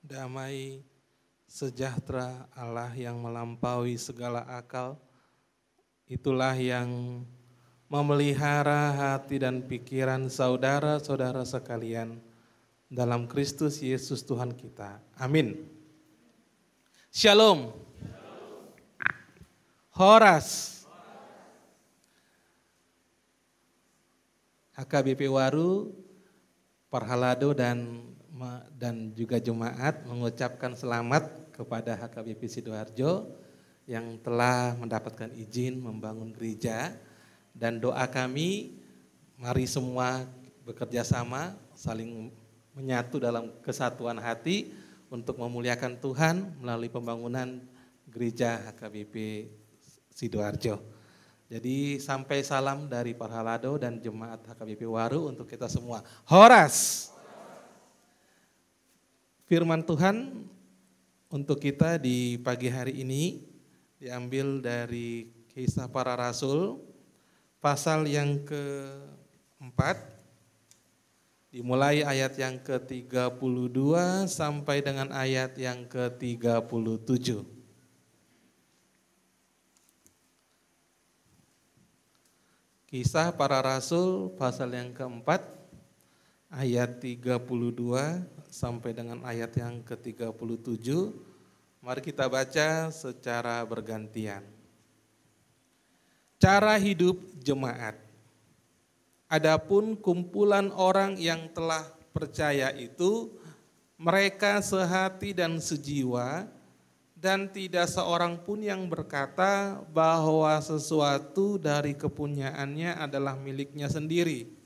damai, sejahtera Allah yang melampaui segala akal, itulah yang memelihara hati dan pikiran saudara-saudara sekalian dalam Kristus Yesus Tuhan kita. Amin. Shalom. Horas. HKBP Waru, Parhalado dan juga jemaat mengucapkan selamat kepada HKBP Sidoarjo yang telah mendapatkan izin membangun gereja, dan doa kami mari semua bekerja sama saling menyatu dalam kesatuan hati untuk memuliakan Tuhan melalui pembangunan gereja HKBP Sidoarjo. Jadi sampai salam dari Parhalado dan jemaat HKBP Waru untuk kita semua. Horas. Firman Tuhan untuk kita di pagi hari ini diambil dari Kisah Para Rasul pasal yang ke-4, dimulai ayat yang ke-32 sampai dengan ayat yang ke-37. Kisah Para Rasul pasal yang ke-4 ayat 32 sampai dengan ayat yang ke-37. Mari kita baca secara bergantian. Cara hidup jemaat. Adapun kumpulan orang yang telah percaya itu, mereka sehati dan sejiwa, dan tidak seorang pun yang berkata bahwa sesuatu dari kepunyaannya adalah miliknya sendiri.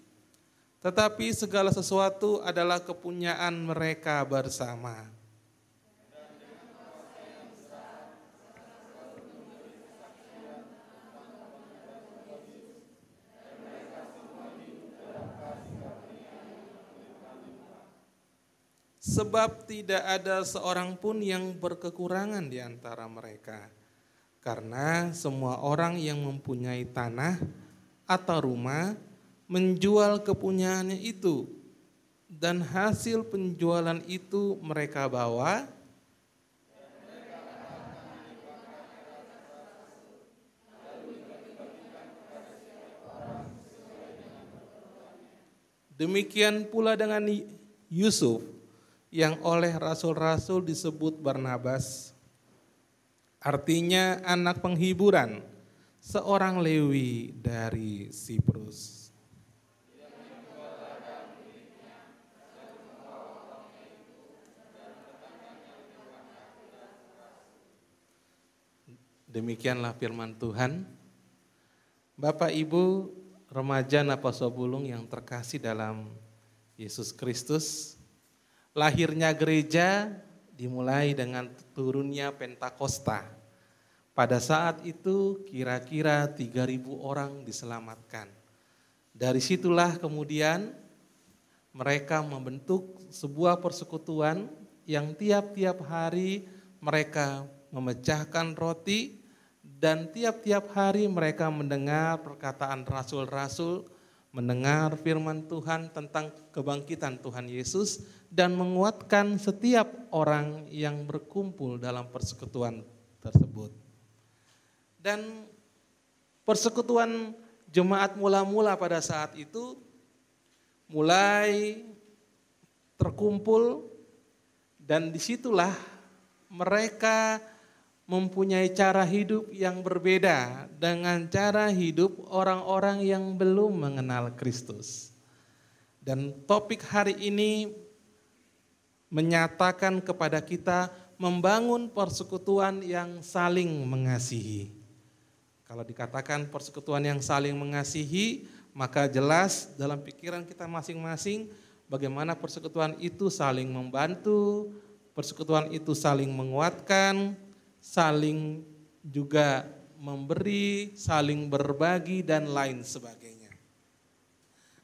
Tetapi segala sesuatu adalah kepunyaan mereka bersama. Sebab tidak ada seorang pun yang berkekurangan di antara mereka. Karena semua orang yang mempunyai tanah atau rumah menjual kepunyaannya itu, dan hasil penjualan itu mereka bawa demikian pula dengan Yusuf yang oleh rasul-rasul disebut Barnabas, artinya anak penghiburan, seorang Lewi dari Siprus. Demikianlah firman Tuhan. Bapak Ibu remaja Napasobulung yang terkasih dalam Yesus Kristus, lahirnya gereja dimulai dengan turunnya Pentakosta. Pada saat itu kira-kira 3.000 orang diselamatkan. Dari situlah kemudian mereka membentuk sebuah persekutuan yang tiap-tiap hari mereka memecahkan roti, dan tiap-tiap hari mereka mendengar perkataan rasul-rasul, mendengar firman Tuhan tentang kebangkitan Tuhan Yesus, dan menguatkan setiap orang yang berkumpul dalam persekutuan tersebut. Dan persekutuan jemaat mula-mula pada saat itu mulai terkumpul, dan disitulah mereka mempunyai cara hidup yang berbeda dengan cara hidup orang-orang yang belum mengenal Kristus. Dan topik hari ini menyatakan kepada kita membangun persekutuan yang saling mengasihi. Kalau dikatakan persekutuan yang saling mengasihi, maka jelas dalam pikiran kita masing-masing bagaimana persekutuan itu saling membantu, persekutuan itu saling menguatkan, saling juga memberi, saling berbagi, dan lain sebagainya.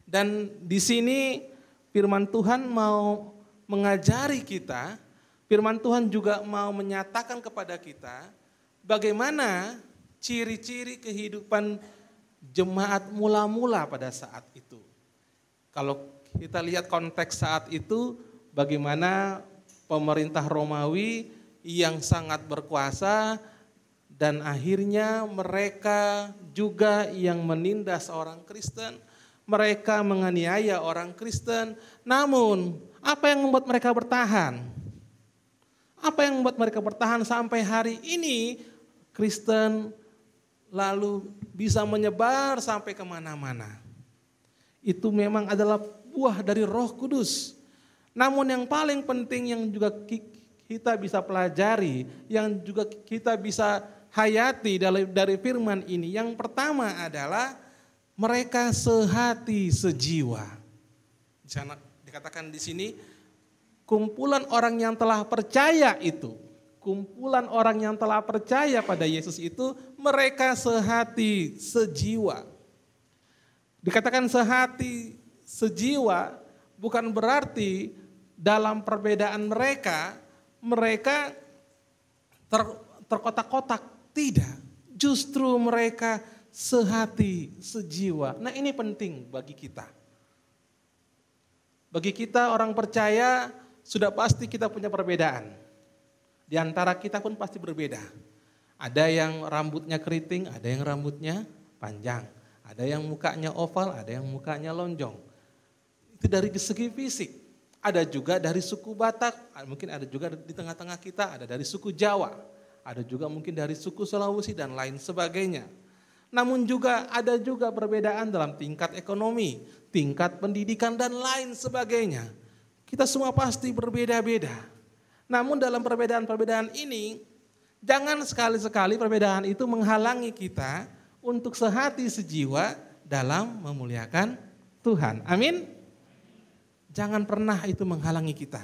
Dan di sini firman Tuhan mau mengajari kita, firman Tuhan juga mau menyatakan kepada kita bagaimana ciri-ciri kehidupan jemaat mula-mula pada saat itu. Kalau kita lihat konteks saat itu, bagaimana pemerintah Romawi yang sangat berkuasa, dan akhirnya mereka juga yang menindas orang Kristen, mereka menganiaya orang Kristen. Namun, apa yang membuat mereka bertahan? Apa yang membuat mereka bertahan sampai hari ini? Kristen lalu bisa menyebar sampai kemana-mana. Itu memang adalah buah dari Roh Kudus. Namun yang paling penting yang juga kita bisa pelajari, yang juga kita bisa hayati dari firman ini, yang pertama adalah mereka sehati sejiwa. Di sana dikatakan di sini, kumpulan orang yang telah percaya itu, kumpulan orang yang telah percaya pada Yesus itu, mereka sehati sejiwa. Dikatakan sehati sejiwa bukan berarti dalam perbedaan mereka terkotak-kotak. Tidak, justru mereka sehati sejiwa. Nah, ini penting bagi kita. Bagi kita orang percaya sudah pasti kita punya perbedaan. Di antara kita pun pasti berbeda. Ada yang rambutnya keriting, ada yang rambutnya panjang. Ada yang mukanya oval, ada yang mukanya lonjong. Itu dari segi fisik. Ada juga dari suku Batak, mungkin ada juga di tengah-tengah kita, ada dari suku Jawa, ada juga mungkin dari suku Sulawesi dan lain sebagainya. Namun juga ada juga perbedaan dalam tingkat ekonomi, tingkat pendidikan dan lain sebagainya. Kita semua pasti berbeda-beda. Namun dalam perbedaan-perbedaan ini, jangan sekali-sekali perbedaan itu menghalangi kita untuk sehati sejiwa dalam memuliakan Tuhan. Amin. Jangan pernah itu menghalangi kita.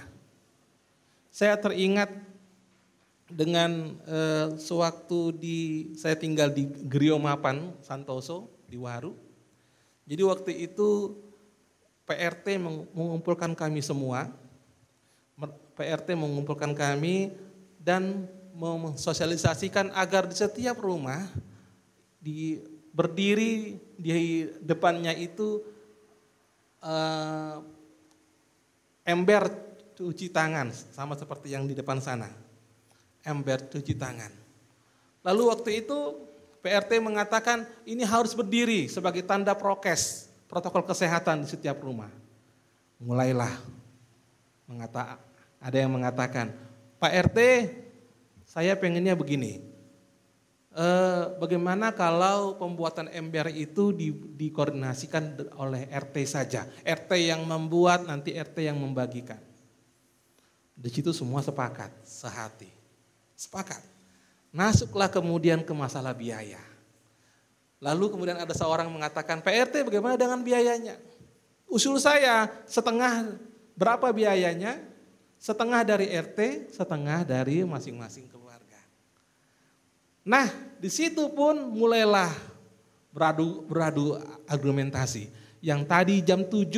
Saya teringat dengan sewaktu saya tinggal di Grio Mapan, Santoso, di Waru. Jadi waktu itu PRT mengumpulkan kami semua. PRT mengumpulkan kami dan mensosialisasikan agar di setiap rumah berdiri di depannya itu ember cuci tangan, sama seperti yang di depan sana. Ember cuci tangan. Lalu waktu itu PRT mengatakan ini harus berdiri sebagai tanda prokes, protokol kesehatan di setiap rumah. Mulailah ada yang mengatakan, Pak RT, saya pengennya begini. Bagaimana kalau pembuatan ember itu dikoordinasikan oleh RT saja. RT yang membuat, nanti RT yang membagikan. Di situ semua sepakat, sehati. Sepakat. Masuklah kemudian ke masalah biaya. Lalu kemudian ada seorang mengatakan, Pak RT bagaimana dengan biayanya? Usul saya setengah, berapa biayanya? Setengah dari RT, setengah dari masing-masing keluarga. Nah, di situ pun mulailah beradu argumentasi. Yang tadi jam 7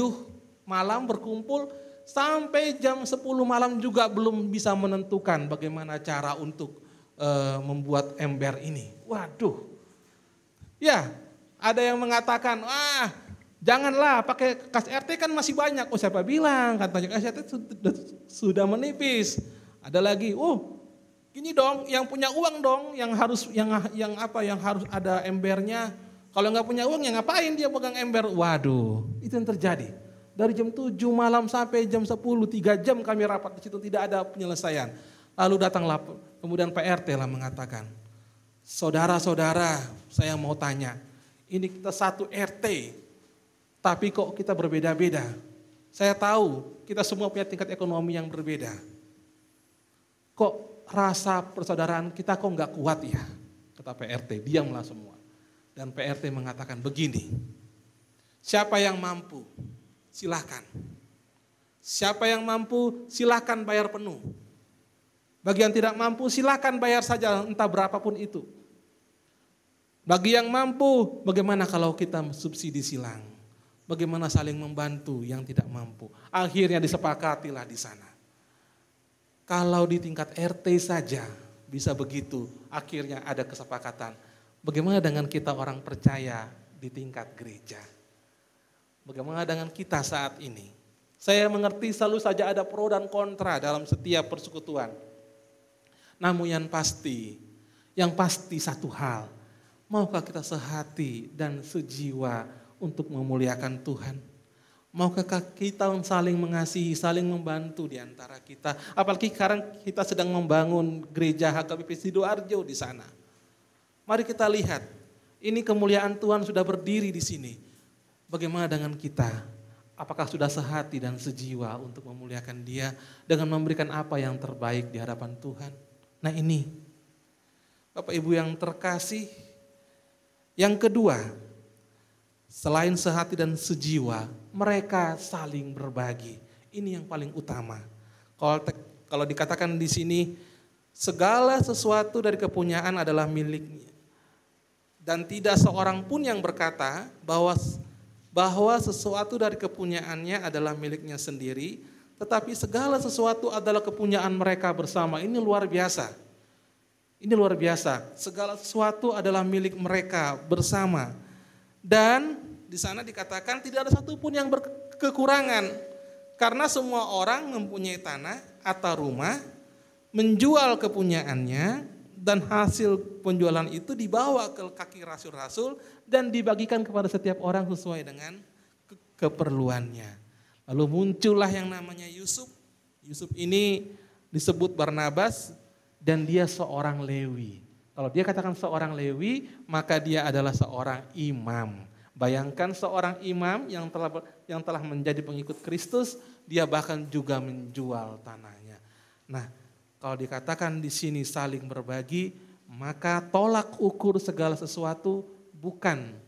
malam berkumpul, sampai jam 10 malam juga belum bisa menentukan bagaimana cara untuk membuat ember ini. Waduh. Ya, ada yang mengatakan, janganlah pakai kas RT kan masih banyak. Oh, siapa bilang katanya kas RT sudah menipis. Ada lagi, gini dong, yang punya uang dong, yang harus ada embernya. Kalau nggak punya uang, ya ngapain dia pegang ember? Waduh, itu yang terjadi. Dari jam 7 malam sampai jam 10, 3 jam kami rapat di situ, tidak ada penyelesaian. Lalu datanglah kemudian PRT lah mengatakan, saudara-saudara, saya mau tanya, ini kita satu RT, tapi kok kita berbeda-beda. Saya tahu kita semua punya tingkat ekonomi yang berbeda. Kok rasa persaudaraan kita kok nggak kuat ya, kata PRT, diamlah semua. Dan PRT mengatakan begini, siapa yang mampu silahkan, siapa yang mampu silahkan bayar penuh. Bagi yang tidak mampu silahkan bayar saja entah berapapun itu. Bagi yang mampu, bagaimana kalau kita subsidi silang, bagaimana saling membantu yang tidak mampu. Akhirnya disepakatilah di sana. Kalau di tingkat RT saja bisa begitu, akhirnya ada kesepakatan. Bagaimana dengan kita orang percaya di tingkat gereja? Bagaimana dengan kita saat ini? Saya mengerti selalu saja ada pro dan kontra dalam setiap persekutuan. Namun yang pasti satu hal, maukah kita sehati dan sejiwa untuk memuliakan Tuhan? Maukah kita saling mengasihi, saling membantu di antara kita? Apalagi sekarang kita sedang membangun gereja HKBP Sidoarjo di sana. Mari kita lihat, ini kemuliaan Tuhan sudah berdiri di sini. Bagaimana dengan kita? Apakah sudah sehati dan sejiwa untuk memuliakan Dia dengan memberikan apa yang terbaik di hadapan Tuhan? Nah ini, Bapak Ibu yang terkasih, yang kedua, selain sehati dan sejiwa, mereka saling berbagi. Ini yang paling utama. Kalau dikatakan di sini, segala sesuatu dari kepunyaan adalah miliknya. Dan tidak seorang pun yang berkata bahwa sesuatu dari kepunyaannya adalah miliknya sendiri, tetapi segala sesuatu adalah kepunyaan mereka bersama. Ini luar biasa. Ini luar biasa. Segala sesuatu adalah milik mereka bersama. Dan di sana dikatakan tidak ada satupun yang berkekurangan. Karena semua orang mempunyai tanah atau rumah, menjual kepunyaannya, dan hasil penjualan itu dibawa ke kaki rasul-rasul dan dibagikan kepada setiap orang sesuai dengan keperluannya. Lalu muncullah yang namanya Yusuf. Yusuf ini disebut Barnabas dan dia seorang Lewi. Kalau dia katakan seorang Lewi, maka dia adalah seorang imam. Bayangkan seorang imam yang telah menjadi pengikut Kristus, dia bahkan juga menjual tanahnya. Nah, kalau dikatakan di sini saling berbagi, maka tolak ukur segala sesuatu bukan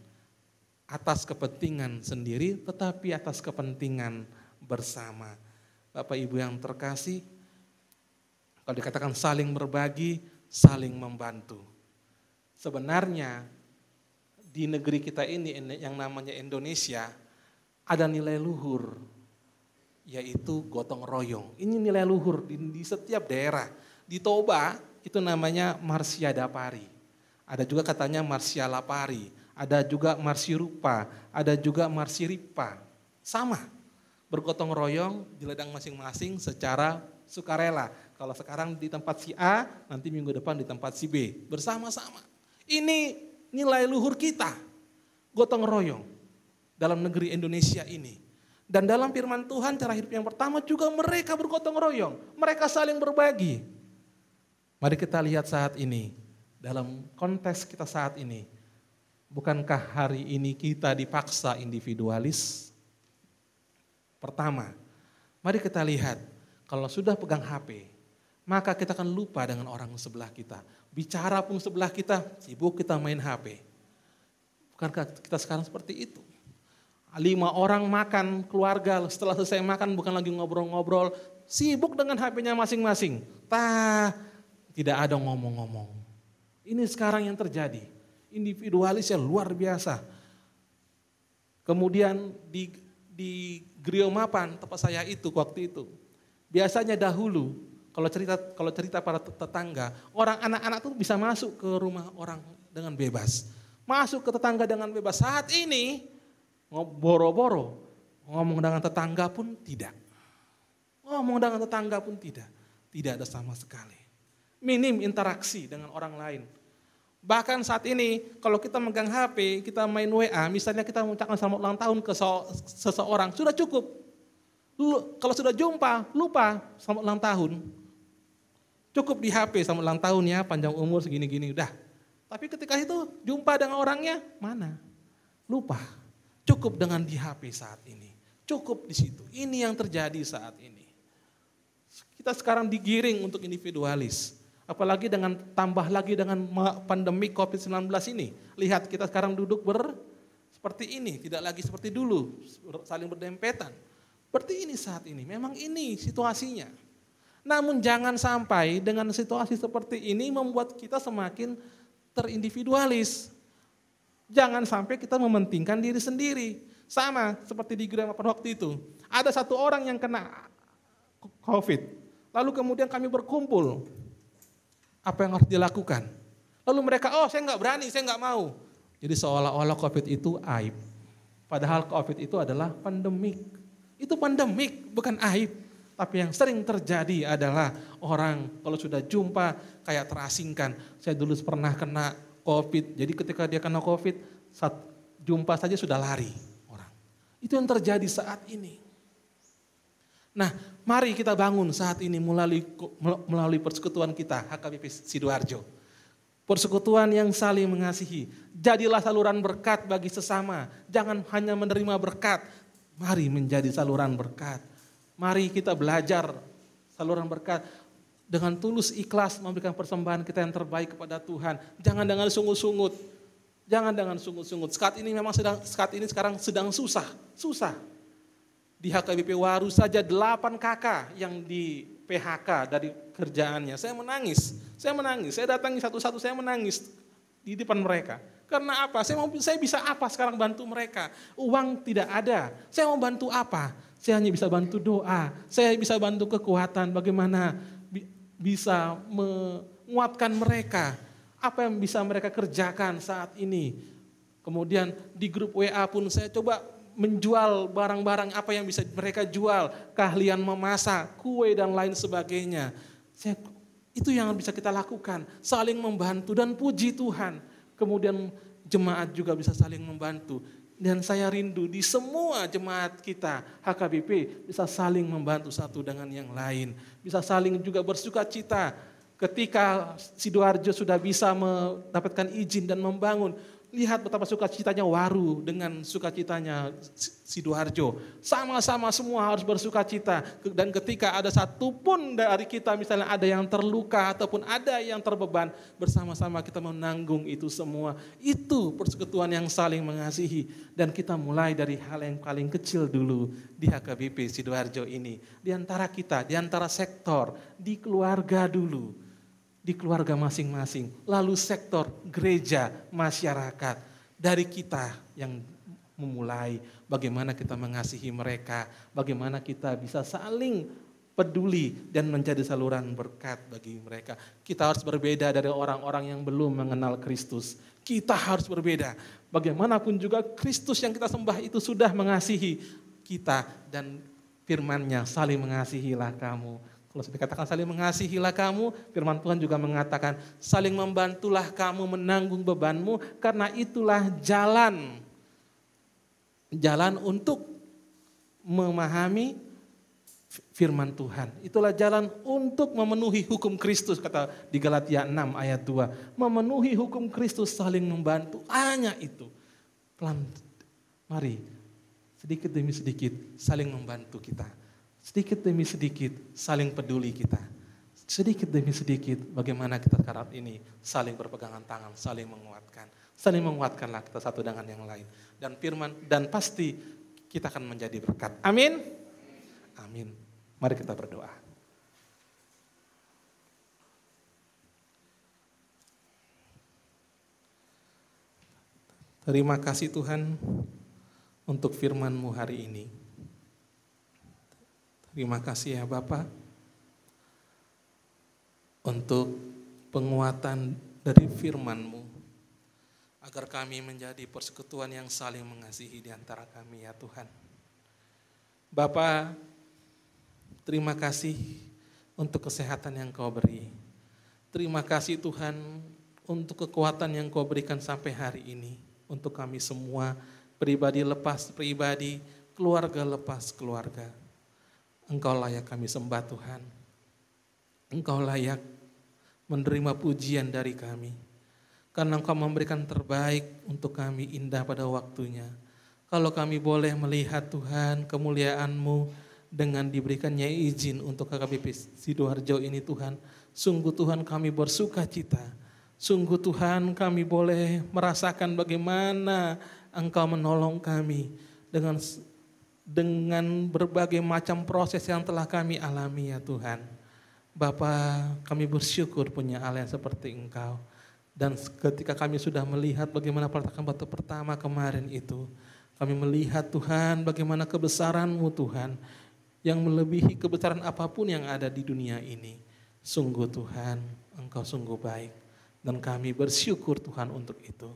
atas kepentingan sendiri, tetapi atas kepentingan bersama. Bapak Ibu yang terkasih, kalau dikatakan saling berbagi, saling membantu. Sebenarnya di negeri kita ini yang namanya Indonesia, ada nilai luhur, yaitu gotong royong. Ini nilai luhur di setiap daerah. Di Toba itu namanya Marsiadapari. Ada juga katanya Marsialapari. Ada juga Marsirupa. Ada juga Marsiripa. Sama. Bergotong royong di ladang masing-masing secara sukarela. Kalau sekarang di tempat si A, nanti minggu depan di tempat si B. Bersama-sama. Ini nilai luhur kita. Gotong royong dalam negeri Indonesia ini. Dan dalam firman Tuhan cara hidup yang pertama juga mereka bergotong royong. Mereka saling berbagi. Mari kita lihat saat ini. Dalam konteks kita saat ini. Bukankah hari ini kita dipaksa individualis? Pertama, mari kita lihat. Kalau sudah pegang HP, maka kita akan lupa dengan orang sebelah kita. Bicara pun sebelah kita, sibuk kita main HP. Bukankah kita sekarang seperti itu? 5 orang makan keluarga, setelah selesai makan bukan lagi ngobrol-ngobrol, sibuk dengan HP-nya masing-masing. Tidak ada ngomong-ngomong. Ini sekarang yang terjadi. Individualisnya luar biasa. Kemudian di Griomapan tempat saya itu waktu itu, biasanya dahulu kalau cerita para tetangga, orang anak-anak tuh bisa masuk ke rumah orang dengan bebas. Masuk ke tetangga dengan bebas. Saat ini boro-boro, ngomong dengan tetangga pun tidak. Ngomong dengan tetangga pun tidak. Tidak ada sama sekali. Minim interaksi dengan orang lain. Bahkan saat ini kalau kita megang HP, kita main WA, misalnya kita mengucapkan selamat ulang tahun ke seseorang, sudah cukup. Kalau sudah jumpa, lupa selamat ulang tahun. Cukup di HP selamat ulang tahun ya, panjang umur segini-gini, udah. Tapi ketika itu jumpa dengan orangnya, mana? Lupa. Cukup dengan di HP saat ini. Cukup di situ. Ini yang terjadi saat ini. Kita sekarang digiring untuk individualis. Apalagi tambah lagi dengan pandemi COVID-19 ini. Lihat kita sekarang duduk seperti ini. Tidak lagi seperti dulu. Saling berdempetan. Seperti ini saat ini. Memang ini situasinya. Namun jangan sampai dengan situasi seperti ini membuat kita semakin terindividualis. Jangan sampai kita mementingkan diri sendiri. Sama seperti di gereja pada waktu itu. Ada satu orang yang kena COVID. Lalu kemudian kami berkumpul. Apa yang harus dilakukan? Lalu mereka, saya nggak berani, saya nggak mau. Jadi seolah-olah COVID itu aib. Padahal COVID itu adalah pandemik. Itu pandemik, bukan aib. Tapi yang sering terjadi adalah orang kalau sudah jumpa kayak terasingkan. Saya dulu pernah kena COVID, jadi ketika dia kena COVID, saat jumpa saja sudah lari orang. Itu yang terjadi saat ini. Nah, mari kita bangun saat ini melalui persekutuan kita, HKBP Sidoarjo. Persekutuan yang saling mengasihi. Jadilah saluran berkat bagi sesama. Jangan hanya menerima berkat. Mari menjadi saluran berkat. Mari kita belajar saluran berkat. Dengan tulus ikhlas memberikan persembahan kita yang terbaik kepada Tuhan. Jangan dengan sungut-sungut. Jangan dengan sungut-sungut. Saat ini sekarang sedang susah. Di HKBP Waru saja 8 kakak yang di PHK dari kerjaannya. Saya menangis. Saya datangi satu-satu, saya menangis di depan mereka. Karena apa? Saya bisa apa sekarang bantu mereka? Uang tidak ada. Saya mau bantu apa? Saya hanya bisa bantu doa. Saya bisa bantu kekuatan. Bagaimana bisa menguatkan mereka? Apa yang bisa mereka kerjakan saat ini? Kemudian di grup WA pun saya coba menjual barang-barang apa yang bisa mereka jual, keahlian memasak, kue dan lain sebagainya. Itu yang bisa kita lakukan, saling membantu dan puji Tuhan. Kemudian jemaat juga bisa saling membantu. Dan saya rindu di semua jemaat kita, HKBP, bisa saling membantu satu dengan yang lain. Bisa saling juga bersuka cita ketika Sidoarjo sudah bisa mendapatkan izin dan membangun. Lihat betapa sukacitanya Waru dengan sukacitanya Sidoarjo. Sama-sama semua harus bersukacita. Dan ketika ada satu pun dari kita misalnya ada yang terluka ataupun ada yang terbeban, bersama-sama kita menanggung itu semua. Itu persekutuan yang saling mengasihi. Dan kita mulai dari hal yang paling kecil dulu di HKBP Sidoarjo ini. Di antara kita, di antara sektor, di keluarga dulu. Di keluarga masing-masing, lalu sektor gereja, masyarakat, dari kita yang memulai bagaimana kita mengasihi mereka, bagaimana kita bisa saling peduli dan menjadi saluran berkat bagi mereka. Kita harus berbeda dari orang-orang yang belum mengenal Kristus. Kita harus berbeda. Bagaimanapun juga Kristus yang kita sembah itu sudah mengasihi kita dan firman-Nya, saling mengasihilah kamu. Kalau dikatakan saling mengasihilah kamu, firman Tuhan juga mengatakan saling membantulah kamu menanggung bebanmu, karena itulah jalan untuk memahami firman Tuhan. Itulah jalan untuk memenuhi hukum Kristus, kata di Galatia 6 ayat 2. Memenuhi hukum Kristus saling membantu, hanya itu. Mari sedikit demi sedikit saling membantu kita. Sedikit demi sedikit saling peduli kita. Sedikit demi sedikit bagaimana kita sekarang ini saling berpegangan tangan, saling menguatkan. Saling menguatkanlah kita satu dengan yang lain. Dan pasti kita akan menjadi berkat. Amin. Amin. Mari kita berdoa. Terima kasih Tuhan untuk firman-Mu hari ini. Terima kasih ya Bapak untuk penguatan dari firman-Mu agar kami menjadi persekutuan yang saling mengasihi di antara kami ya Tuhan. Bapak, terima kasih untuk kesehatan yang Kau beri. Terima kasih Tuhan untuk kekuatan yang Kau berikan sampai hari ini untuk kami semua, pribadi lepas pribadi, keluarga lepas keluarga. Engkau layak kami sembah Tuhan. Engkau layak menerima pujian dari kami. Karena Engkau memberikan terbaik untuk kami, indah pada waktunya. Kalau kami boleh melihat Tuhan kemuliaan-Mu dengan diberikannya izin untuk HKBP Sidoarjo ini Tuhan. Sungguh Tuhan kami bersuka cita. Sungguh Tuhan kami boleh merasakan bagaimana Engkau menolong kami dengan berbagai macam proses yang telah kami alami ya Tuhan. Bapa, kami bersyukur punya Allah yang seperti Engkau. Dan ketika kami sudah melihat bagaimana peletakan batu pertama kemarin itu, kami melihat Tuhan bagaimana kebesaran-Mu Tuhan, yang melebihi kebesaran apapun yang ada di dunia ini. Sungguh Tuhan, Engkau sungguh baik. Dan kami bersyukur Tuhan untuk itu.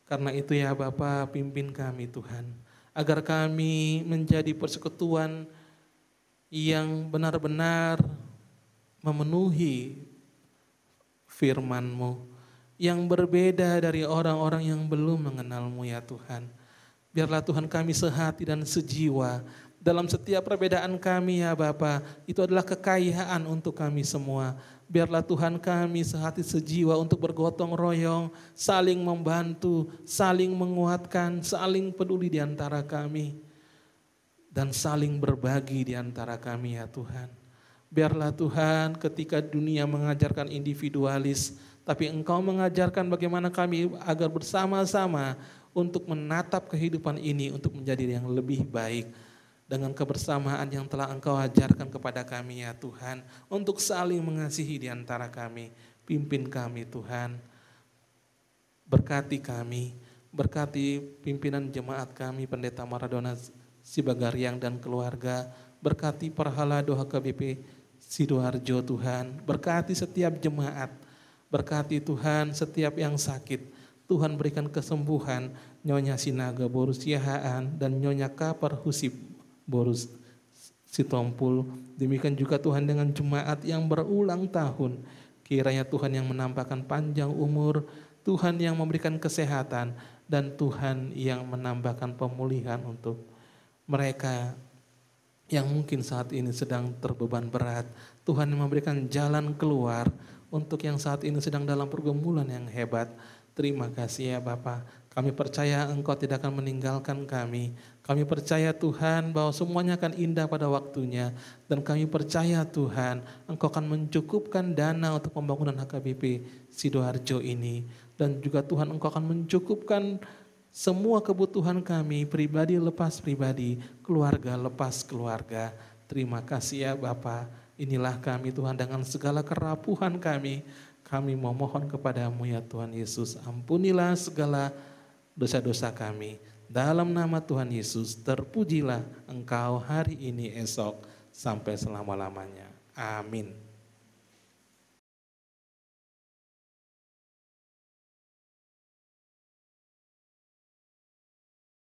Karena itu ya Bapa, pimpin kami Tuhan, agar kami menjadi persekutuan yang benar-benar memenuhi firman-Mu, yang berbeda dari orang-orang yang belum mengenal-Mu ya Tuhan. Biarlah Tuhan kami sehati dan sejiwa dalam setiap perbedaan kami ya Bapa, itu adalah kekayaan untuk kami semua. Biarlah Tuhan kami sehati sejiwa untuk bergotong royong, saling membantu, saling menguatkan, saling peduli di antara kami, dan saling berbagi di antara kami ya Tuhan. Biarlah Tuhan ketika dunia mengajarkan individualis, tapi Engkau mengajarkan bagaimana kami agar bersama-sama untuk menatap kehidupan ini untuk menjadi yang lebih baik. Dengan kebersamaan yang telah Engkau ajarkan kepada kami ya Tuhan, untuk saling mengasihi di antara kami. Pimpin kami Tuhan, berkati kami, berkati pimpinan jemaat kami, Pendeta Maradona Sibagariang dan keluarga, berkati Parhalado HKBP Sidoarjo Tuhan, berkati setiap jemaat, berkati Tuhan setiap yang sakit, Tuhan berikan kesembuhan, Nyonya Sinaga Borus Yahaan dan Nyonya Kapar Husip Borus Sitompul. Demikian juga Tuhan dengan jemaat yang berulang tahun, kiranya Tuhan yang menampakkan panjang umur, Tuhan yang memberikan kesehatan, dan Tuhan yang menambahkan pemulihan untuk mereka yang mungkin saat ini sedang terbeban berat. Tuhan yang memberikan jalan keluar untuk yang saat ini sedang dalam pergumulan yang hebat. Terima kasih ya Bapa. Kami percaya Engkau tidak akan meninggalkan kami. Kami percaya Tuhan bahwa semuanya akan indah pada waktunya. Dan kami percaya Tuhan Engkau akan mencukupkan dana untuk pembangunan HKBP Sidoarjo ini. Dan juga Tuhan Engkau akan mencukupkan semua kebutuhan kami, pribadi lepas pribadi, keluarga lepas keluarga. Terima kasih ya Bapa. Inilah kami Tuhan dengan segala kerapuhan kami memohon kepadamu ya Tuhan Yesus. Ampunilah segala dosa-dosa kami. Dalam nama Tuhan Yesus, terpujilah Engkau hari ini, esok, sampai selama-lamanya. Amin.